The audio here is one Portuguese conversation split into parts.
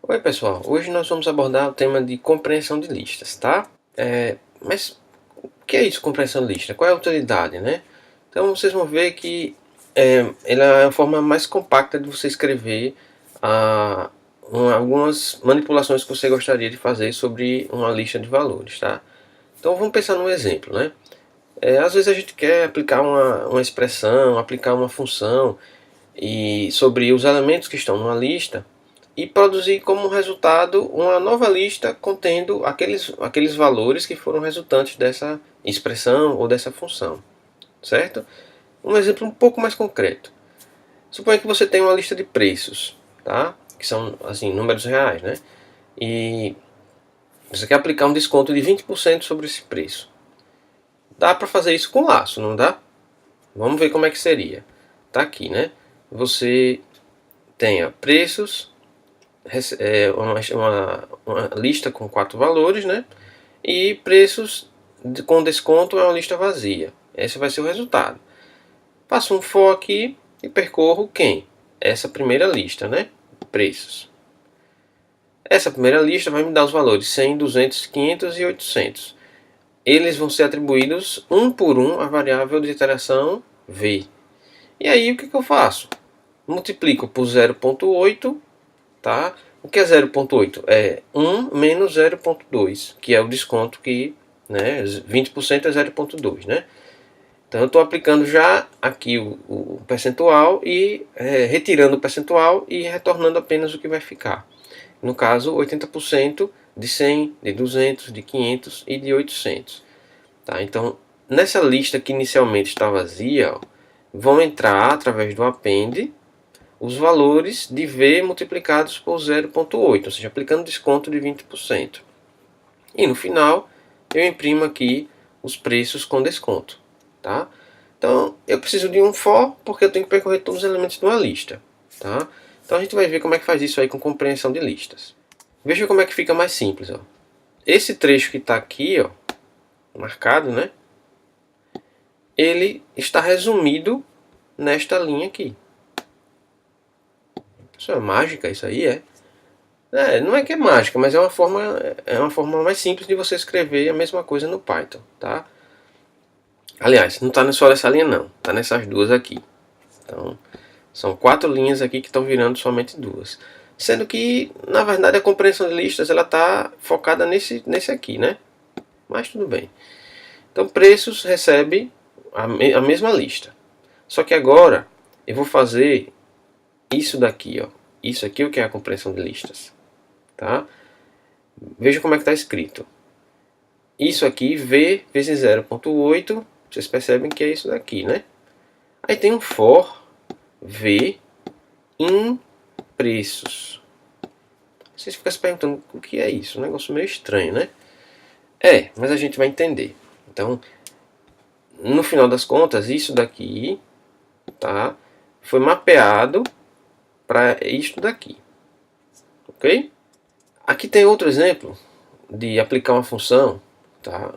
Oi pessoal, hoje nós vamos abordar o tema de compreensão de listas, tá? Mas o que é isso, compreensão de lista? Qual é a utilidade, né? Então vocês vão ver que ela é a forma mais compacta de você escrever algumas manipulações que você gostaria de fazer sobre uma lista de valores, tá? Então vamos pensar num exemplo, né? Às vezes a gente quer aplicar uma expressão, aplicar uma função e sobre os elementos que estão numa lista e produzir como resultado uma nova lista contendo aqueles valores que foram resultantes dessa expressão ou dessa função, certo? Um exemplo um pouco mais concreto. Suponha que você tem uma lista de preços, tá? Que são assim números reais, né? E você quer aplicar um desconto de 20% sobre esse preço. Dá para fazer isso com laço, não dá? Vamos ver como é que seria. Tá aqui, né? Você tenha preços, uma lista com 4 valores, né? E preços com desconto é uma lista vazia. Esse vai ser o resultado. Passo um for aqui e percorro quem? Essa primeira lista, né? Preços. Essa primeira lista vai me dar os valores 100, 200, 500 e 800. Eles vão ser atribuídos um por um à variável de iteração v. E aí o que eu faço? Multiplico por 0,8, tá? O que é 0,8? É 1 menos 0,2, que é o desconto que, né, 20% é 0,2, né? Então eu estou aplicando já aqui o percentual e retirando o percentual e retornando apenas o que vai ficar. No caso, 80% de 100, de 200, de 500 e de 800. Tá? Então, nessa lista que inicialmente está vazia, ó, vão entrar através do append os valores de V multiplicados por 0,8, ou seja, aplicando desconto de 20%. E no final, eu imprimo aqui os preços com desconto. Tá? Então, eu preciso de um for, porque eu tenho que percorrer todos os elementos de uma lista. Tá? Então, a gente vai ver como é que faz isso aí com compreensão de listas. Veja como é que fica mais simples. Ó. Esse trecho que está aqui, ó, marcado, né? Ele está resumido nesta linha aqui. Isso é mágica, isso aí é. Não é que é mágica, mas é uma forma mais simples de você escrever a mesma coisa no Python, tá? Aliás, não está só nessa linha não, está nessas duas aqui. Então, são 4 linhas aqui que estão virando somente 2. Sendo que, na verdade, a compreensão de listas ela está focada nesse aqui, né? Mas tudo bem. Então, preços recebe a mesma lista. Só que agora eu vou fazer isso daqui, ó. Isso aqui é o que é a compreensão de listas. Tá? Veja como é que está escrito. Isso aqui, V vezes 0,8, vocês percebem que é isso daqui, né? Aí tem um for V em preços. Vocês ficam se perguntando o que é isso, um negócio meio estranho, né? Mas a gente vai entender. Então, no final das contas, isso daqui, tá, foi mapeado para isto daqui, ok? Aqui tem outro exemplo de aplicar uma função, tá?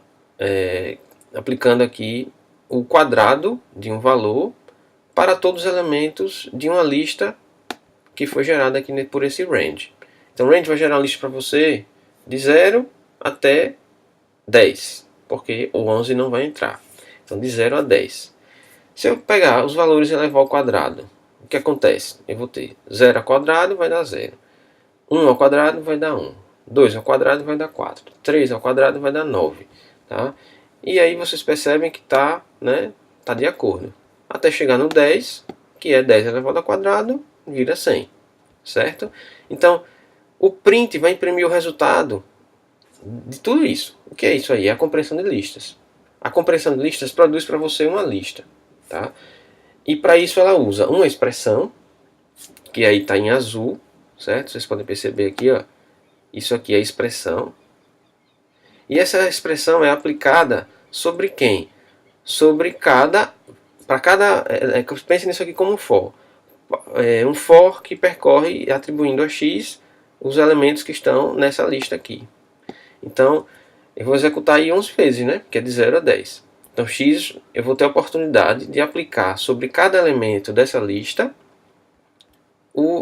Aplicando aqui o quadrado de um valor para todos os elementos de uma lista que foi gerada aqui por esse range. Então o range vai gerar uma lista para você de 0 até 10, porque o 11 não vai entrar. Então de 0 a 10. Se eu pegar os valores e elevar ao quadrado, o que acontece? Eu vou ter 0 ao quadrado vai dar 0. 1 ao quadrado vai dar 1. 2 ao quadrado vai dar 4. 3 ao quadrado vai dar 9. Tá? E aí vocês percebem que está, né, tá de acordo. Até chegar no 10, que é 10 elevado ao quadrado, vira 100. Certo? Então, o print vai imprimir o resultado de tudo isso. O que é isso aí? É a compreensão de listas. A compreensão de listas produz para você uma lista. Tá? E para isso ela usa uma expressão, que aí está em azul, certo? Vocês podem perceber aqui, ó, isso aqui é a expressão. E essa expressão é aplicada sobre quem? Sobre cada... pense nisso aqui como um for. Um for que percorre atribuindo a x os elementos que estão nessa lista aqui. Então, eu vou executar aí 11 vezes, né? Que é de 0 a 10. Então, x, eu vou ter a oportunidade de aplicar sobre cada elemento dessa lista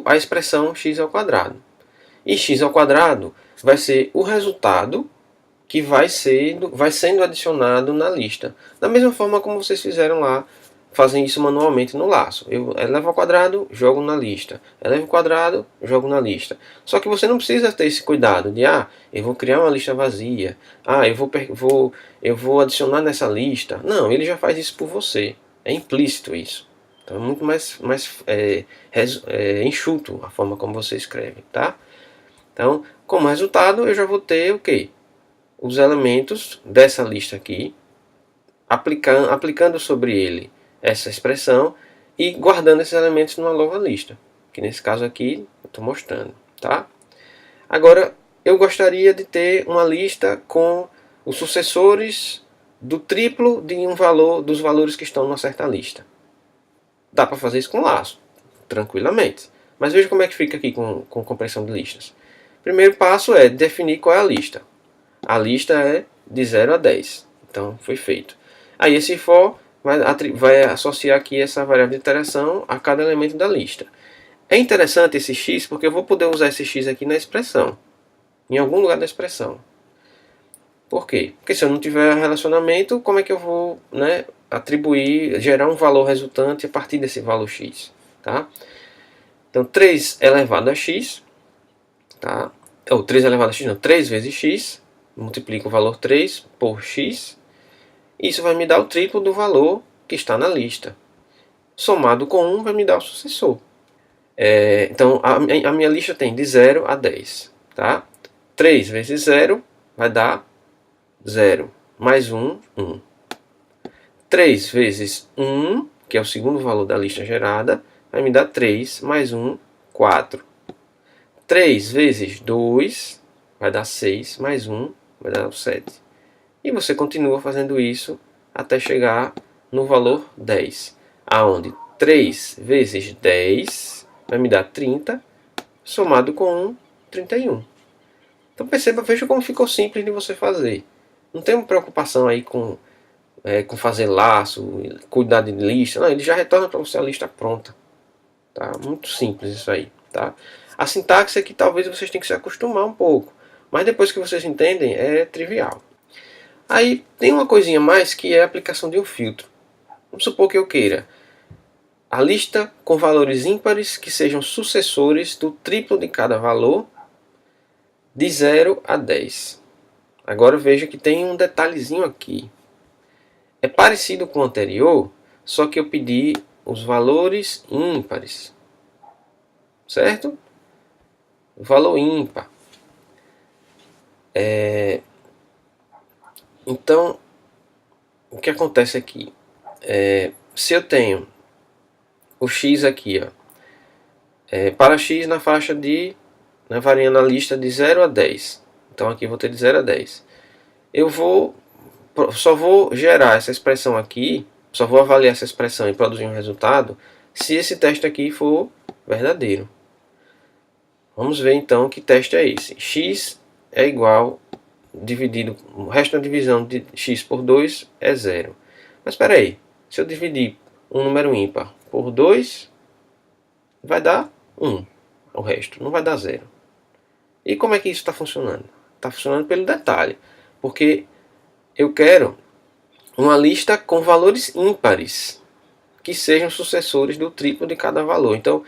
a expressão x ao quadrado. E x ao quadrado vai ser o resultado que vai sendo adicionado na lista. Da mesma forma como vocês fizeram lá, fazem isso manualmente no laço. Eu elevo ao quadrado, jogo na lista. Elevo ao quadrado, jogo na lista. Só que você não precisa ter esse cuidado de, eu vou criar uma lista vazia. Eu vou adicionar nessa lista. Não, ele já faz isso por você. É implícito isso. Então é muito mais enxuto a forma como você escreve, tá? Então, como resultado, eu já vou ter o quê? Os elementos dessa lista aqui, aplicando sobre ele essa expressão e guardando esses elementos numa nova lista, que nesse caso aqui eu estou mostrando, tá? Agora, eu gostaria de ter uma lista com os sucessores do triplo de um valor dos valores que estão numa certa lista. Dá para fazer isso com laço, tranquilamente. Mas veja como é que fica aqui com compressão de listas. Primeiro passo é definir qual é a lista. A lista é de 0 a 10. Então, foi feito. Aí esse for vai associar aqui essa variável de interação a cada elemento da lista. É interessante esse x porque eu vou poder usar esse x aqui na expressão. Em algum lugar da expressão. Por quê? Porque se eu não tiver relacionamento, como é que eu vou atribuir, gerar um valor resultante a partir desse valor x? Tá? Então, 3 elevado a x, tá? Ou 3 elevado a x, não, 3 vezes x, multiplico o valor 3 por x, isso vai me dar o triplo do valor que está na lista. Somado com 1 vai me dar o sucessor. Então, a minha lista tem de 0 a 10. Tá? 3 vezes 0 vai dar 0. Mais 1, 1. 3 vezes 1, que é o segundo valor da lista gerada, vai me dar 3, mais 1, 4. 3 vezes 2 vai dar 6, mais 1 vai dar 7. E você continua fazendo isso até chegar no valor 10. Aonde 3 vezes 10 vai me dar 30, somado com 1, 31. Então veja como ficou simples de você fazer. Não tem uma preocupação aí com fazer laço, cuidar de lista. Não, ele já retorna para você a lista pronta. Tá? Muito simples isso aí. Tá? A sintaxe é que talvez vocês tenham que se acostumar um pouco. Mas depois que vocês entendem, é trivial. Aí tem uma coisinha mais que é a aplicação de um filtro. Vamos supor que eu queira a lista com valores ímpares que sejam sucessores do triplo de cada valor de 0 a 10. Agora veja que tem um detalhezinho aqui. É parecido com o anterior, só que eu pedi os valores ímpares. Certo? O valor ímpar. Então, o que acontece aqui? Se eu tenho o x aqui, para x na faixa de, variando a lista de 0 a 10. Então aqui eu vou ter de 0 a 10. Eu só vou gerar essa expressão aqui, só vou avaliar essa expressão e produzir um resultado se esse teste aqui for verdadeiro. Vamos ver então que teste é esse. X é igual, o resto da divisão de x por 2 é 0. Mas espera aí, se eu dividir um número ímpar por 2, vai dar 1. O resto não vai dar 0. E como é que isso está funcionando? Está funcionando pelo detalhe. Porque eu quero uma lista com valores ímpares que sejam sucessores do triplo de cada valor. Então,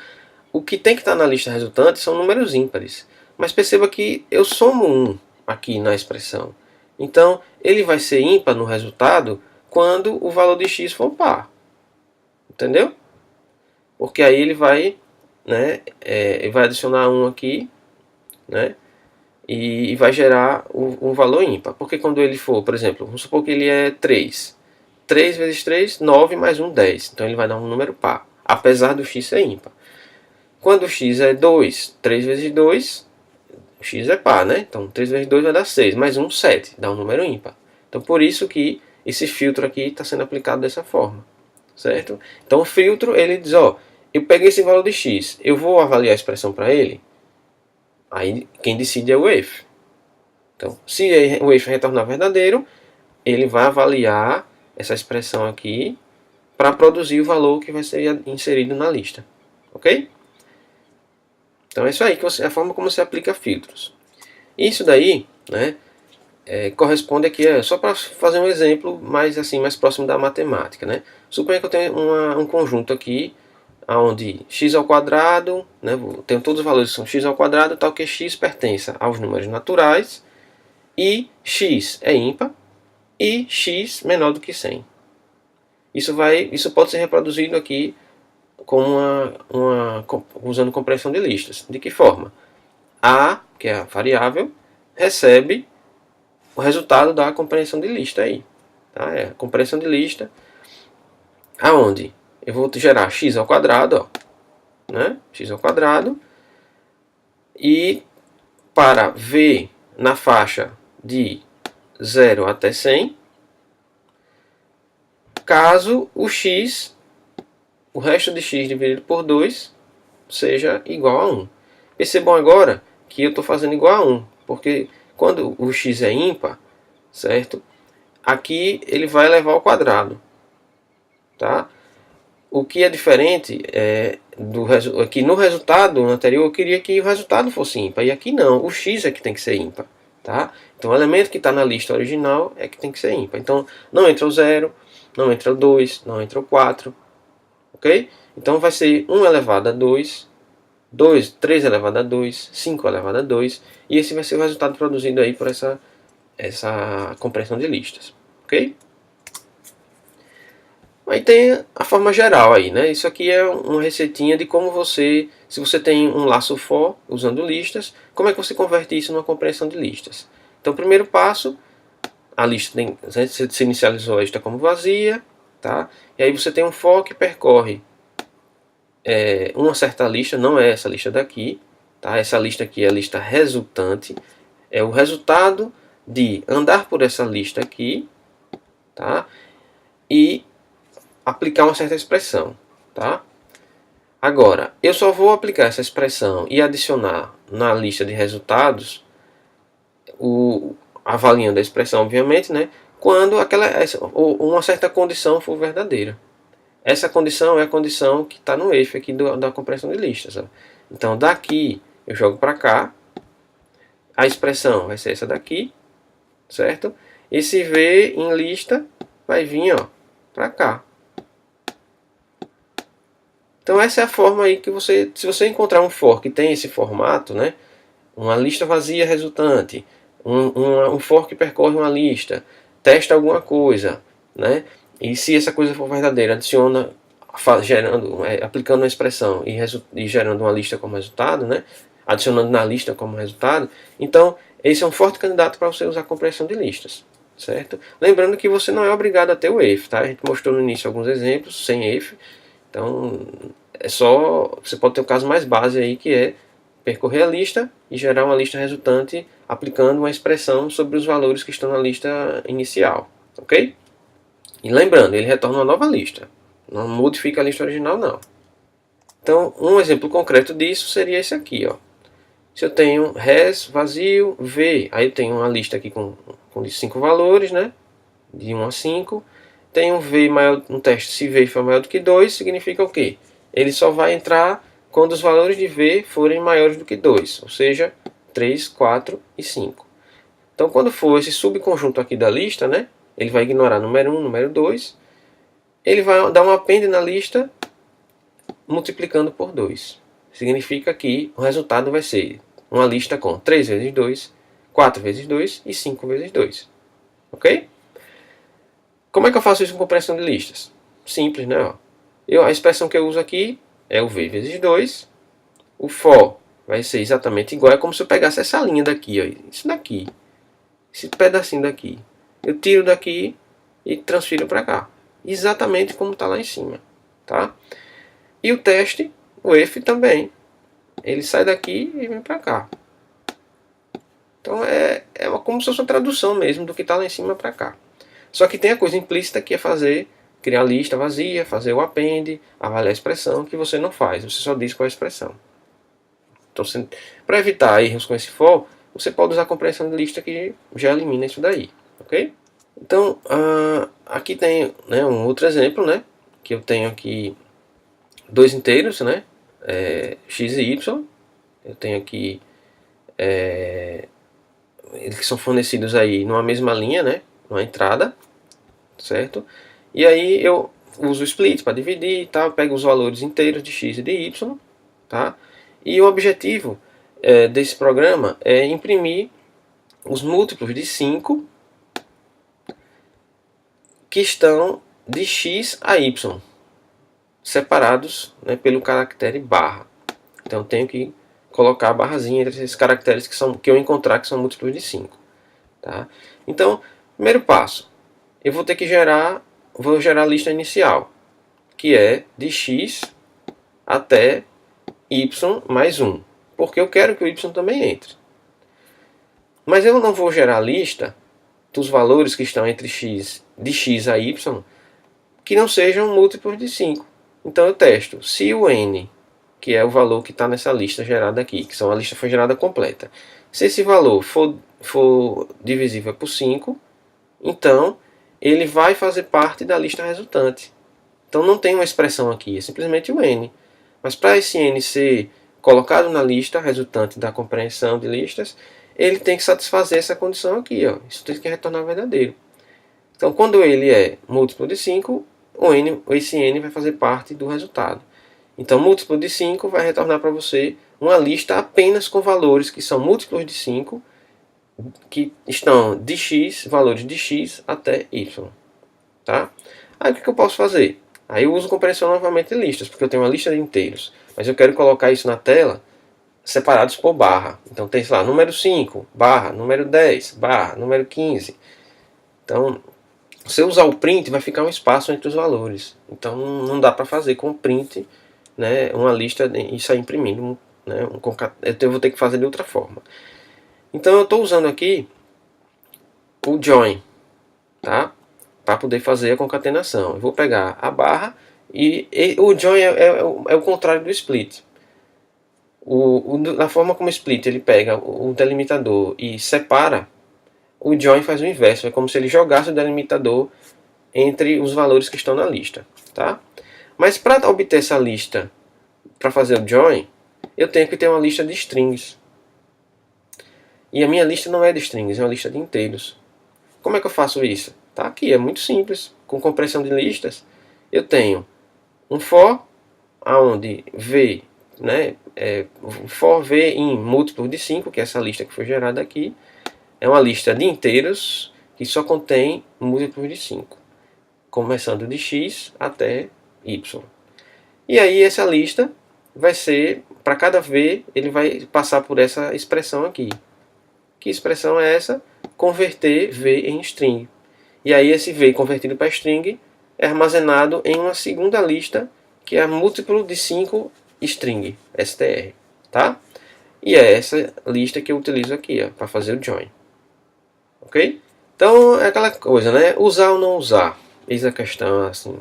o que tem que estar na lista resultante são números ímpares. Mas perceba que eu somo 1 aqui na expressão. Então, ele vai ser ímpar no resultado quando o valor de x for par. Entendeu? Porque aí ele vai, ele vai adicionar 1 aqui, e vai gerar um valor ímpar. Porque quando ele for, por exemplo, vamos supor que ele é 3. 3 vezes 3, 9 mais 1, 10. Então ele vai dar um número par, apesar do x ser ímpar. Quando o x é 2, 3 vezes 2, o x é par, Então 3 vezes 2 vai dar 6, mais 1, 7, dá um número ímpar. Então por isso que esse filtro aqui está sendo aplicado dessa forma, certo? Então o filtro, ele diz, eu peguei esse valor de x, eu vou avaliar a expressão para ele? Aí quem decide é o if. Então, se o if retornar verdadeiro, ele vai avaliar essa expressão aqui para produzir o valor que vai ser inserido na lista. Ok? Então é isso aí, que é a forma como você aplica filtros. Isso daí, né, corresponde aqui, só para fazer um exemplo mais, assim, mais próximo da matemática. Né? Suponha que eu tenho um conjunto aqui, onde x ao quadrado, né, tenho todos os valores que são x ao quadrado, tal que x pertença aos números naturais, e x é ímpar, e x menor do que 100. Isso pode ser reproduzido aqui com usando compressão de listas. De que forma? A, que é a variável, recebe o resultado da compressão de lista aí. Tá? É a compressão de lista aonde eu vou gerar x ao quadrado, ó, né? X ao quadrado, e para v na faixa de 0 até 100, caso o x, o resto de x dividido por 2, seja igual a 1. Percebam agora que eu estou fazendo igual a 1, porque quando o x é ímpar, certo? Aqui ele vai elevar ao quadrado, tá? O que é diferente aqui no resultado anterior eu queria que o resultado fosse ímpar, e aqui não, o x é que tem que ser ímpar, tá? Então o elemento que está na lista original é que tem que ser ímpar. Então não entra o 0, não entra o 2, não entra o 4, ok? Então vai ser 1 elevado a 2, 3 elevado a 2, 5 elevado a 2, e esse vai ser o resultado produzido aí por essa compressão de listas, ok? Aí tem a forma geral aí, né? Isso aqui é uma receitinha de como você, se você tem um laço for usando listas, como é que você converte isso numa compressão de listas. Então, primeiro passo, a lista tem, você inicializou a lista como vazia, tá? E aí você tem um for que percorre uma certa lista, não é essa lista daqui, tá? Essa lista aqui é a lista resultante, é o resultado de andar por essa lista aqui, tá? E aplicar uma certa expressão, tá? Agora, eu só vou aplicar essa expressão e adicionar na lista de resultados, avaliando a expressão, obviamente, né? Quando uma certa condição for verdadeira. Essa condição é a condição que está no eixo aqui da compressão de listas. Ó. Então, daqui eu jogo para cá, a expressão vai ser essa daqui, certo? Esse V em lista vai vir para cá. Então essa é a forma aí que se você encontrar um for que tem esse formato, né, uma lista vazia resultante, um for que percorre uma lista, testa alguma coisa, né, e se essa coisa for verdadeira, adiciona, aplicando uma expressão e gerando uma lista como resultado, né, adicionando na lista como resultado, então esse é um forte candidato para você usar compressão de listas, certo? Lembrando que você não é obrigado a ter o if, tá? A gente mostrou no início alguns exemplos sem if, então você pode ter o caso mais base aí, que é percorrer a lista e gerar uma lista resultante aplicando uma expressão sobre os valores que estão na lista inicial, ok? E lembrando, ele retorna uma nova lista, não modifica a lista original não. Então um exemplo concreto disso seria esse aqui, ó. Se eu tenho res vazio v, aí eu tenho uma lista aqui com 5 valores, né, de 1 a 5. Tem um v maior, um teste, se v for maior do que 2, significa o quê? Ele só vai entrar quando os valores de v forem maiores do que 2, ou seja, 3, 4 e 5. Então, quando for esse subconjunto aqui da lista, né, ele vai ignorar número 1, número 2, ele vai dar um append na lista multiplicando por 2. Significa que o resultado vai ser uma lista com 3 vezes 2, 4 vezes 2 e 5 vezes 2. Ok? Como é que eu faço isso com compressão de listas? Simples, né? A expressão que eu uso aqui é o v vezes 2. O for vai ser exatamente igual. É como se eu pegasse essa linha daqui, ó, isso daqui, esse pedacinho daqui. Eu tiro daqui e transfiro para cá. Exatamente como está lá em cima. Tá? E o teste, o if também. Ele sai daqui e vem para cá. Então como se fosse uma tradução mesmo do que está lá em cima para cá. Só que tem a coisa implícita que é criar a lista vazia, fazer o append, avaliar a expressão, que você não faz, você só diz qual é a expressão. Então, para evitar erros com esse for, você pode usar a compressão de lista que já elimina isso daí, ok? Então, aqui tem, né, um outro exemplo, né, que eu tenho aqui dois inteiros, né, x e y, Eu tenho aqui eles que são fornecidos aí numa mesma linha, né? Numa entrada, certo? E aí eu uso o split para dividir e tal, pego os valores inteiros de x e de y, tá? E o objetivo desse programa é imprimir os múltiplos de 5 que estão de x a y, separados, né, pelo caractere barra. Então eu tenho que colocar a barrazinha entre esses caracteres que eu encontrar que são múltiplos de 5. Tá? Então, primeiro passo, eu vou ter que vou gerar a lista inicial, que é de x até y mais 1, porque eu quero que o y também entre. Mas eu não vou gerar a lista dos valores que estão entre de x a y que não sejam múltiplos de 5. Então eu testo se o n, que é o valor que está nessa lista gerada aqui, que a lista foi gerada completa, se esse valor for divisível por 5, então ele vai fazer parte da lista resultante. Então não tem uma expressão aqui, é simplesmente o n. Mas para esse n ser colocado na lista resultante da compreensão de listas, ele tem que satisfazer essa condição aqui. Ó. Isso tem que retornar verdadeiro. Então quando ele é múltiplo de 5, esse n vai fazer parte do resultado. Então múltiplo de 5 vai retornar para você uma lista apenas com valores que são múltiplos de 5, que estão de x, valores de x até y. Tá? Aí o que eu posso fazer? Aí eu uso compreensão novamente de listas, porque eu tenho uma lista de inteiros. Mas eu quero colocar isso na tela separados por barra. Então tem, sei lá, número 5, barra, número 10, barra, número 15. Então, se eu usar o print, vai ficar um espaço entre os valores. Então não dá para fazer com o print, né, uma lista e sair imprimindo. Né, eu vou ter que fazer de outra forma. Então eu estou usando aqui o join, tá? Para poder fazer a concatenação. Eu vou pegar a barra e o join é o contrário do split. Na forma como o split ele pega o delimitador e separa, o join faz o inverso. É como se ele jogasse o delimitador entre os valores que estão na lista. Tá? Mas para obter essa lista, para fazer o join, eu tenho que ter uma lista de strings. E a minha lista não é de strings, é uma lista de inteiros. Como é que eu faço isso? Tá aqui, é muito simples. Com compressão de listas, eu tenho um for, onde v, né, for v em múltiplo de 5, que é essa lista que foi gerada aqui, é uma lista de inteiros que só contém múltiplos de 5, começando de x até y. E aí essa lista vai ser, para cada v, ele vai passar por essa expressão aqui. Que expressão é essa? Converter v em string. E aí esse v convertido para string é armazenado em uma segunda lista, que é múltiplo de 5 string, str. Tá? E é essa lista que eu utilizo aqui para fazer o join. Ok? Então é aquela coisa, né? Usar ou não usar. Eis a questão, assim.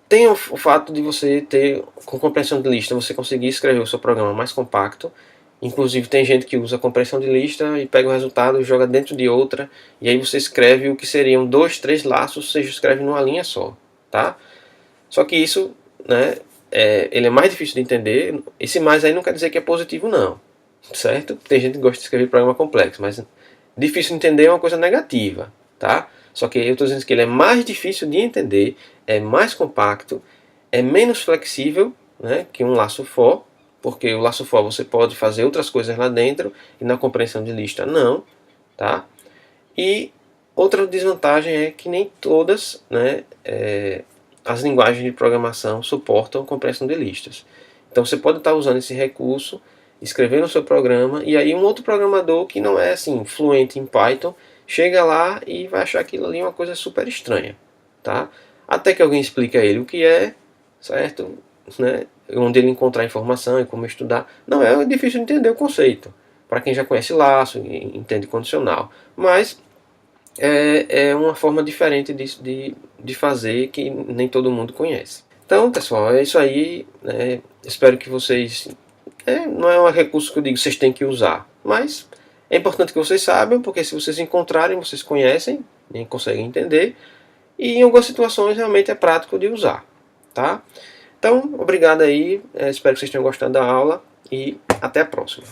Tem o fato de você ter, com compressão de lista, você conseguir escrever o seu programa mais compacto. Inclusive tem gente que usa compressão de lista e pega o resultado e joga dentro de outra. E aí você escreve o que seriam 2, 3 laços, você escreve numa linha só. Tá? Só que isso, né, ele é mais difícil de entender. Esse mais aí não quer dizer que é positivo não. Certo? Tem gente que gosta de escrever programa complexo, mas difícil de entender é uma coisa negativa. Tá? Só que eu estou dizendo que ele é mais difícil de entender, é mais compacto, é menos flexível, né, que um laço for. Porque o laço for você pode fazer outras coisas lá dentro e na compreensão de lista não, tá? E outra desvantagem é que nem todas, né, as linguagens de programação suportam compreensão de listas. Então você pode estar usando esse recurso, escrevendo o seu programa, e aí um outro programador que não é assim fluente em Python chega lá e vai achar aquilo ali uma coisa super estranha, tá? Até que alguém explique a ele o que é, certo? Né? Onde ele encontrar informação e como estudar. Não, é difícil de entender o conceito. Para quem já conhece laço e entende condicional. Mas é uma forma diferente de fazer que nem todo mundo conhece. Então, pessoal, é isso aí. Né? Espero que vocês... não é um recurso que eu digo que vocês têm que usar. Mas é importante que vocês saibam, porque se vocês encontrarem, vocês conhecem, nem conseguem entender. E em algumas situações realmente é prático de usar. Tá? Então, obrigado aí, espero que vocês tenham gostado da aula. e até a próxima.